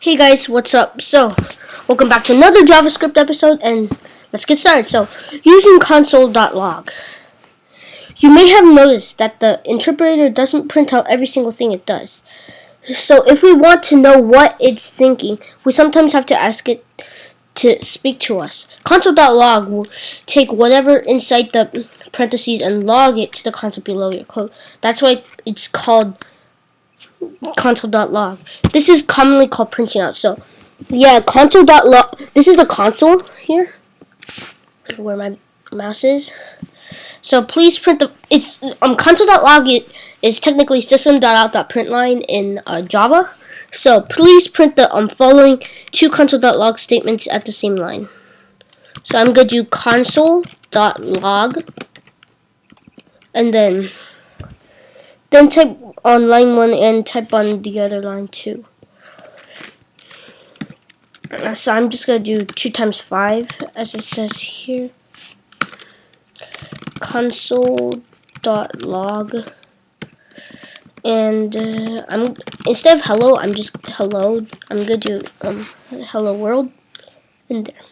Hey guys, what's up? So, welcome back to another JavaScript episode, and let's get started. So, using console.log, you may have noticed that the interpreter doesn't print out every single thing it does. So, if we want to know what it's thinking, we sometimes have to ask it to speak to us. Console.log will take whatever inside the parentheses and log it to the console below your code. That's why it's called console.log. This is commonly called printing out. So, yeah, console.log. This is the console here, where my mouse is. So please print the. It's console.log. It is technically system.out.println in Java. So please print the following two console.log statements at the same line. So I'm gonna do console.log, and then type on line 1 and type on the other line 2. So I'm just going to do 2 times 5 as it says here. Console.log, and instead of hello, I'm just hello. I'm going to do hello world in there.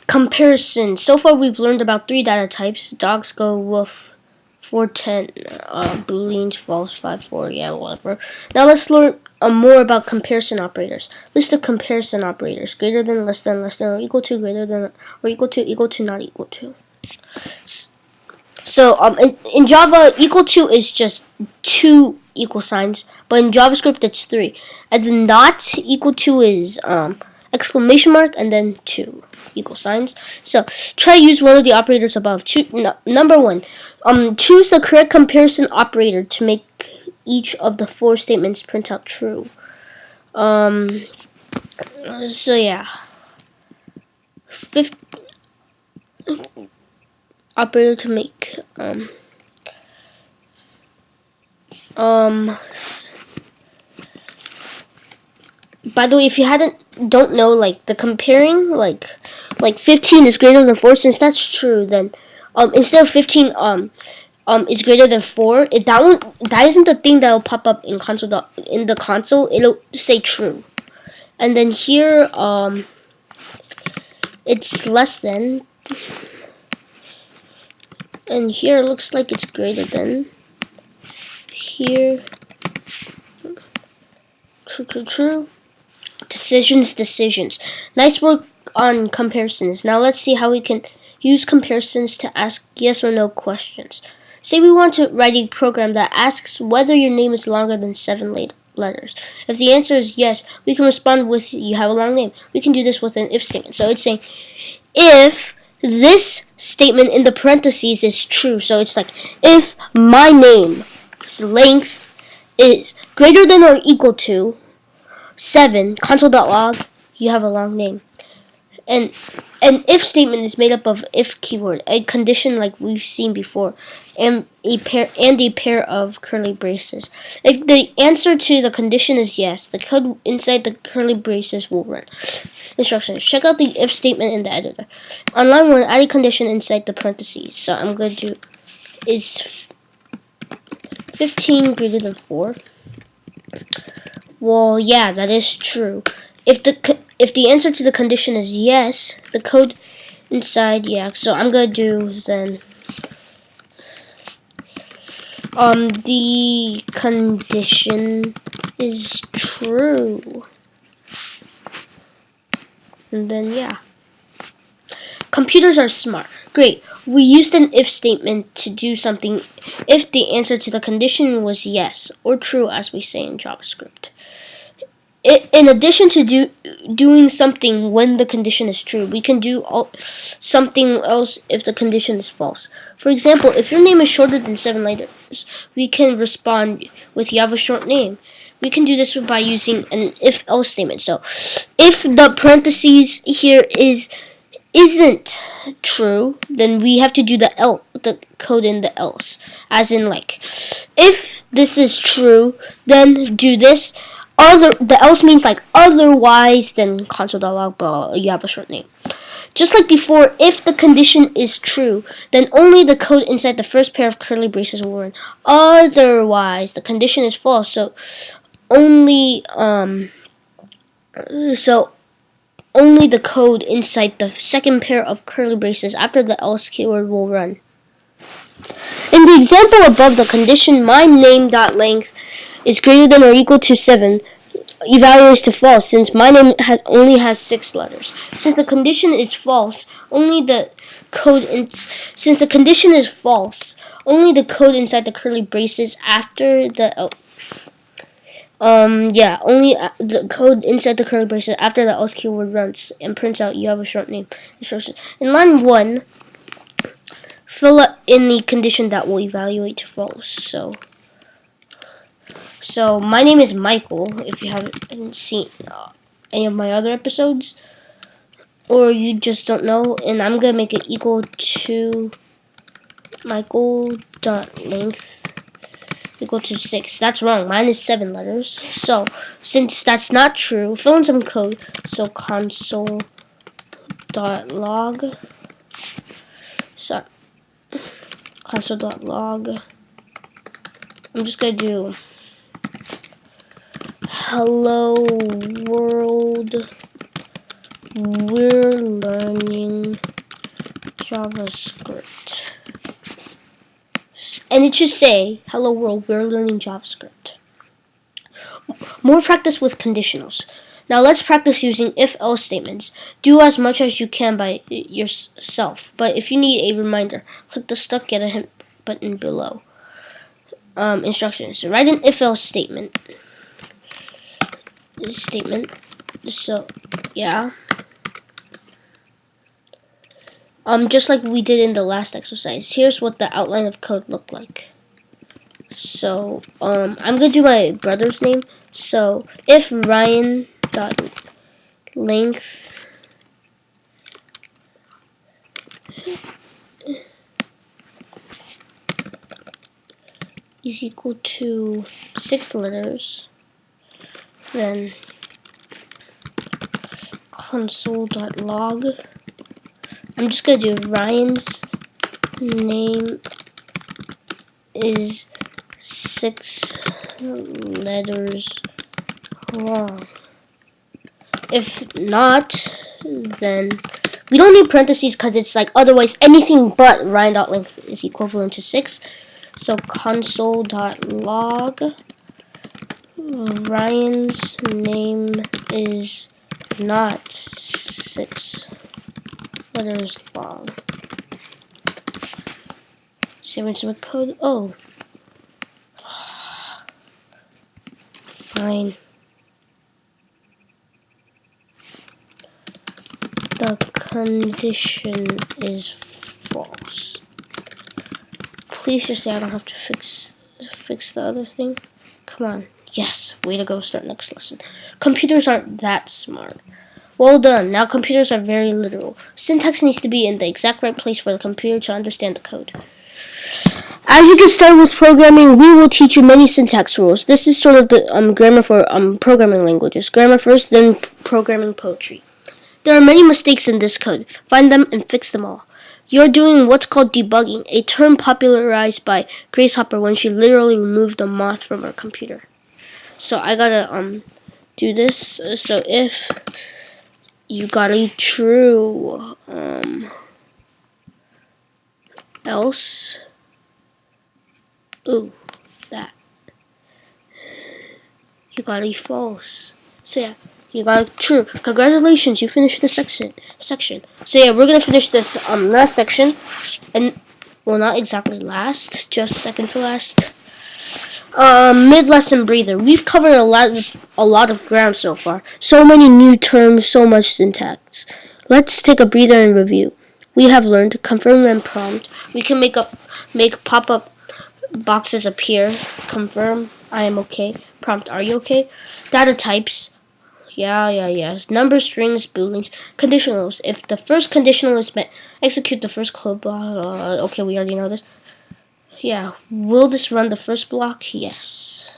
Comparison. So far we've learned about 3 data types. Dogs go woof. 410, booleans, false, 54, yeah, whatever. Now let's learn more about comparison operators. List of comparison operators: greater than, less than, or equal to, greater than, or equal to, not equal to. So in Java, equal to is just 2 equal signs, but in JavaScript it's 3. As in not equal to is exclamation mark and then 2 equal signs. So try to use one of the operators above. Number 1, choose the correct comparison operator to make each of the 4 statements print out true. So yeah, fifth operator to make by the way, if you don't know, like the comparing, like 15 is greater than 4, since that's true, then instead of 15 is greater than 4, that isn't the thing that will pop up in in the console. It'll say true, and then here it's less than, and here it looks like it's greater than. Here, true. Decisions. Nice work on comparisons. Now let's see how we can use comparisons to ask yes or no questions. Say we want to write a program that asks whether your name is longer than 7 letters. If the answer is yes, we can respond with you have a long name. We can do this with an if statement. So it's saying if this statement in the parentheses is true. So it's like if my name's length is greater than or equal to 7, console.log, you have a long name. And an if statement is made up of if keyword, a condition like we've seen before, and a pair of curly braces. If the answer to the condition is yes, the code inside the curly braces will run. Instructions: check out the if statement in the editor. On line 1, add a condition inside the parentheses. So I'm going to do is 15 greater than 4. Well, yeah, that is true. If the answer to the condition is yes, the code inside, yeah. So I'm gonna do then the condition is true, and then yeah. Computers are smart. Great. We used an if statement to do something if the answer to the condition was yes or true, as we say in JavaScript. In addition to doing something when the condition is true, we can do something else if the condition is false. For example, if your name is shorter than 7 letters, we can respond with you have a short name. We can do this by using an if-else statement. So, if the parentheses here isn't true, then we have to do the code in the else. As in, like, if this is true, then do this. The else means like otherwise, then console.log, but you have a short name. Just like before, if the condition is true, then only the code inside the first pair of curly braces will run. Otherwise, the condition is false. So only so only the code inside the second pair of curly braces after the else keyword will run. In the example above, the condition my name.length is greater than or equal to 7 evaluates to false, since my name only has 6 letters. Since the condition is false, only the code inside the curly braces after the the code inside the curly braces after the else keyword runs and prints out you have a short name instructions. In line 1, fill up in the condition that will evaluate to false. So my name is Michael, if you haven't seen any of my other episodes, or you just don't know, and I'm going to make it equal to Michael.length equal to 6. That's wrong. Mine is 7 letters. So, since that's not true, fill in some code. So, console.log. Console.log. I'm just going to do hello world. We're learning JavaScript. And it should say, hello world, we're learning JavaScript. More practice with conditionals. Now let's practice using if-else statements. Do as much as you can by yourself, but if you need a reminder, click the stuck get a hint button below. Instructions. Write an if-else statement. So, yeah. Just like we did in the last exercise. Here's what the outline of code looked like. So, I'm gonna do my brother's name. So, if Ryan.length is equal to 6 letters, then console.log. I'm just going to do Ryan's name is 6 letters long. If not, then we don't need parentheses because it's like otherwise anything but Ryan.length is equivalent to 6. So console.log Ryan's name is not 6 letters long. Saving some code. Oh. Fine. The condition is false. Please just say I don't have to fix the other thing. Come on. Yes. Way to go. Start next lesson. Computers aren't that smart. Well done. Now computers are very literal. Syntax needs to be in the exact right place for the computer to understand the code. As you get started with programming, we will teach you many syntax rules. This is sort of the grammar for programming languages. Grammar first, then programming poetry. There are many mistakes in this code. Find them and fix them all. You're doing what's called debugging, a term popularized by Grace Hopper when she literally removed a moth from her computer. So I gotta do this. So if you got a true, else, that you got a false. So yeah, you got a true. Congratulations, you finished the section. So yeah, we're gonna finish this last section, and well, not exactly last, just second to last. Mid-lesson breather. We've covered a lot of ground so far. So many new terms, so much syntax. Let's take a breather and review. We have learned to confirm and prompt. We can make pop-up boxes appear. Confirm, I am okay. Prompt, are you okay? Data types. Yes. Numbers, strings, booleans. Conditionals. If the first conditional is met, execute the first code block. Okay, we already know this. Yeah, will this run the first block? Yes.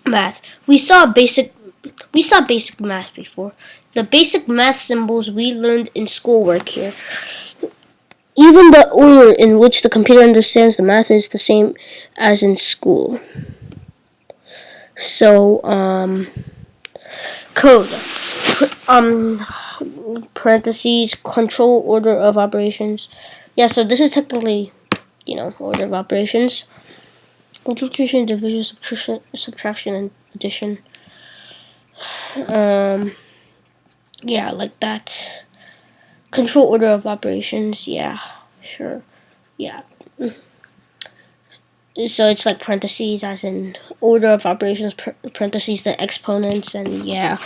Math. We saw basic math before. The basic math symbols we learned in schoolwork here. Even the order in which the computer understands the math is the same as in school. So code parentheses control order of operations. Yeah, so this is technically, order of operations. Multiplication, division, subtraction, and addition. Yeah, like that. Control order of operations. Yeah, sure. Yeah. So it's like parentheses, as in order of operations, parentheses, the exponents, and yeah.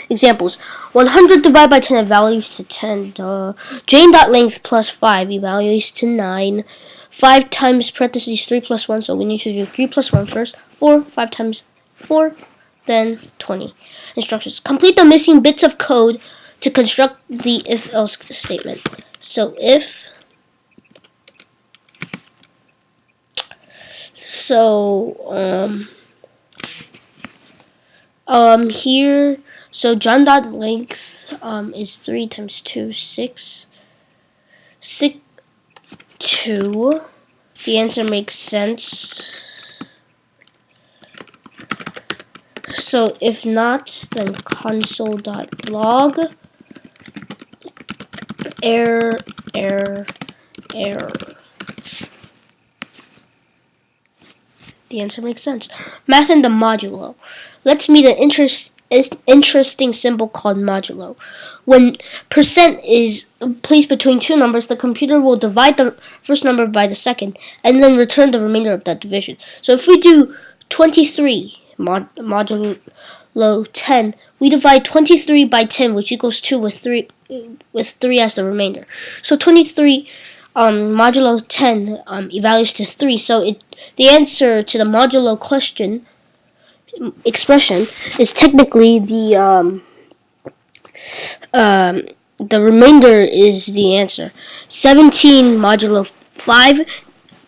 Examples. 100 divided by 10 evaluates to 10. Jane.length plus 5 evaluates to 9. 5 times parentheses 3 plus 1, so we need to do 3 plus 1 first. 4, 5 times 4, then 20. Instructions. Complete the missing bits of code to construct the if-else statement. So if here, so John.length is 3 times 2, 6. 2. The answer makes sense. So if not, then console.log error. The answer makes sense. Math and the modulo. Let's meet an interesting symbol called modulo. When percent is placed between two numbers, the computer will divide the first number by the second and then return the remainder of that division. So if we do 23 modulo 10, we divide 23 by 10, which equals 2 with 3 as the remainder. So 23 modulo 10 evaluates to 3. So the answer to the modulo question expression is technically the remainder is the answer. 17 modulo 5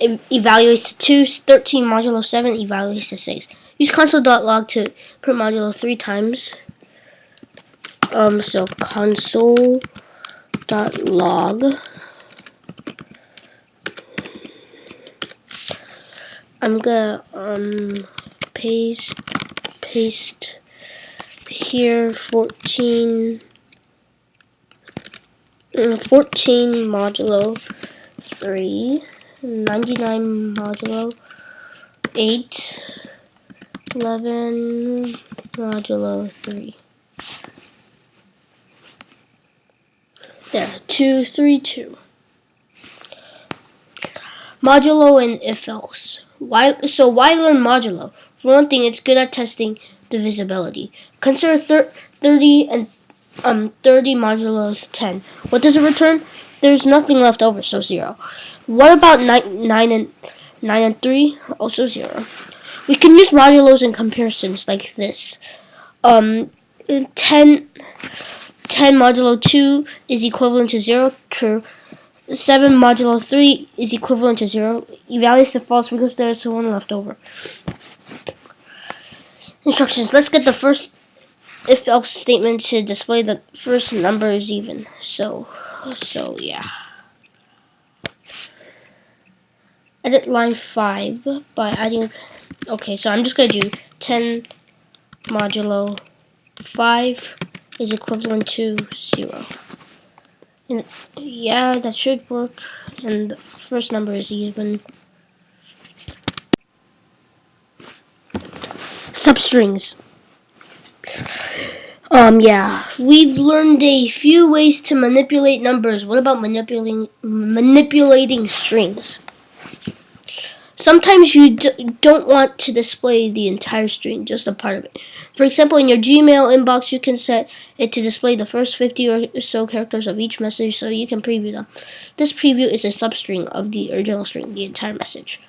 evaluates to 2. 13 modulo 7 evaluates to 6. Use console.log to print modulo 3 times. So console.log. I'm gonna paste here 14 modulo 3, 99 modulo 8, 11 modulo 3. There, 2, 3, 2. Modulo and if-else. Why learn modulo? For one thing, it's good at testing divisibility. Consider 30 and 30 modulo 10. What does it return? There's nothing left over, so 0. What about 9 and 3? Also 0. We can use modulos in comparisons like this. 10 modulo 2 is equivalent to 0. True. 7 modulo 3 is equivalent to 0. Evaluates to false because there is one left over. Instructions. Let's get the first if-else statement to display the first number is even. So yeah. Edit line 5 by adding. Okay, so I'm just going to do 10 modulo 5 is equivalent to 0. And yeah, that should work. And the first number is even. Substrings. Yeah, we've learned a few ways to manipulate numbers. What about manipulating strings? Sometimes you don't want to display the entire string, just a part of it. For example, in your Gmail inbox, you can set it to display the first 50 or so characters of each message so you can preview them. This preview is a substring of the original string, the entire message.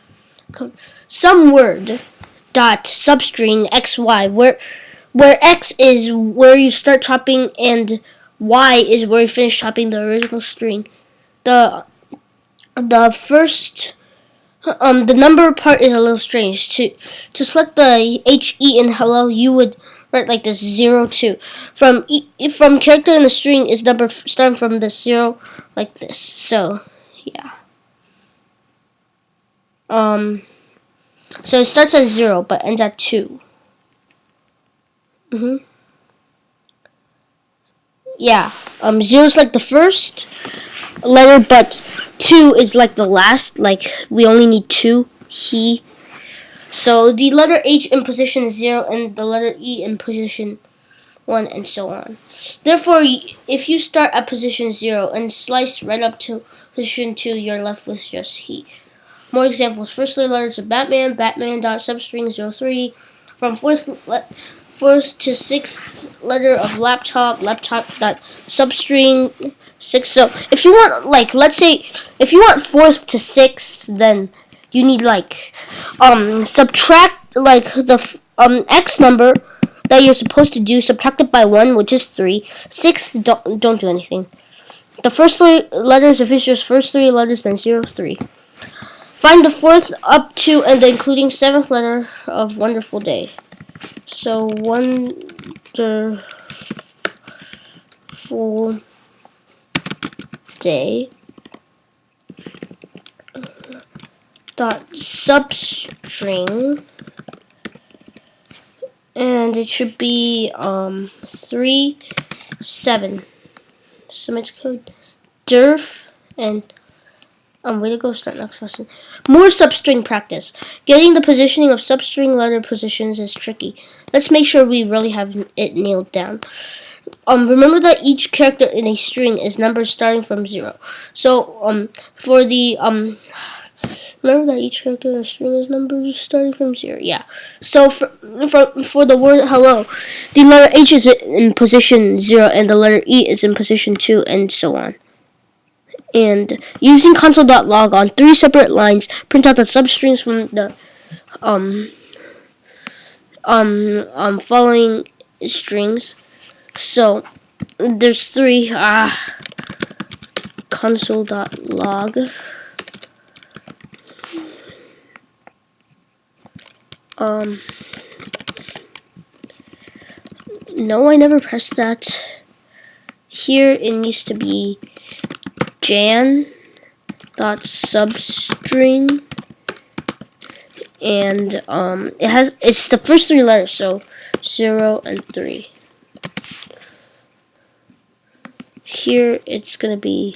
Some word dot substring xy, where x is where you start chopping and y is where you finish chopping the original string. The first the number part is a little strange. To select the HE in hello, you would write like this 0, 2. From character in the string is number starting from the 0 like this. So yeah. So it starts at 0 but ends at 2. Yeah. 0 is like the first letter, but 2 is like the last. Like we only need 2. He. So the letter H in position 0 and the letter E in position 1 and so on. Therefore, if you start at position 0 and slice right up to position 2, you're left with just he. More examples. First three letters of Batman, Batman.substring 03. From fourth to sixth letter of laptop, laptop.substring 6. So if you want, like, let's say, if you want fourth to sixth, then you need, like, subtract, like, the X number that you're supposed to do, subtract it by 1, which is 3. 6, don't do anything. The first three letters, if it's just first three letters, then 0, 3. Find the fourth up to and including seventh letter of wonderful day. So wonderful day dot substring, and it should be 3 7. Submit code derf and way to go, start next lesson. More substring practice. Getting the positioning of substring letter positions is tricky. Let's make sure we really have it nailed down. Remember that each character in a string is numbers starting from 0. So, for the, remember that each character in a string is numbers starting from 0? Yeah. So, for the word hello, the letter H is in position 0 and the letter E is in position 2 and so on. And using console.log on 3 separate lines, print out the substrings from the following strings. So there's 3 console.log no, I never pressed that. Here it needs to be jan.substring, and it's the first 3 letters, so 0 and 3. Here it's gonna be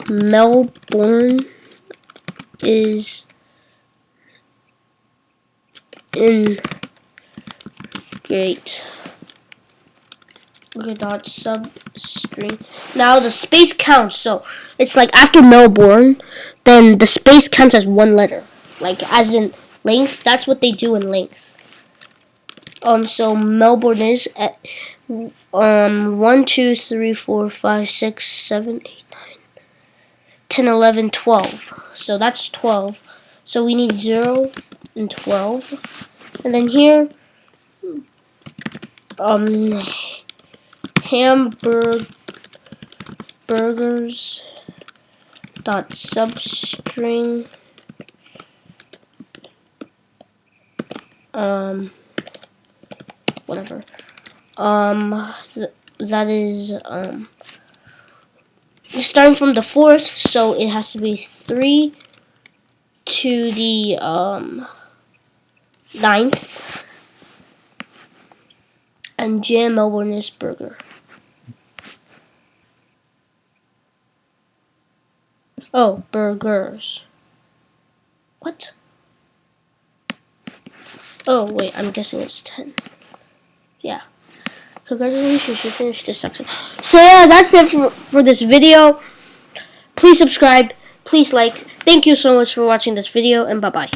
Melbourne is in great. Okay, dot substring. Now the space counts, so it's like after Melbourne, then the space counts as 1 letter, like as in length. That's what they do in length. So Melbourne is at 1, 2, 3, 4, 5, 6, 7, 8, 9, 10, 11, 12. So that's 12. So we need 0 and 12, and then here hamburgers dot substring whatever that is starting from the 4th, so it has to be 3 to the 9th, and Jam Melbourne is burger. Oh, burgers. What? Oh, wait, I'm guessing it's 10. Yeah. Congratulations, you finished this section. So yeah, that's it for this video. Please subscribe. Please like. Thank you so much for watching this video, and bye-bye.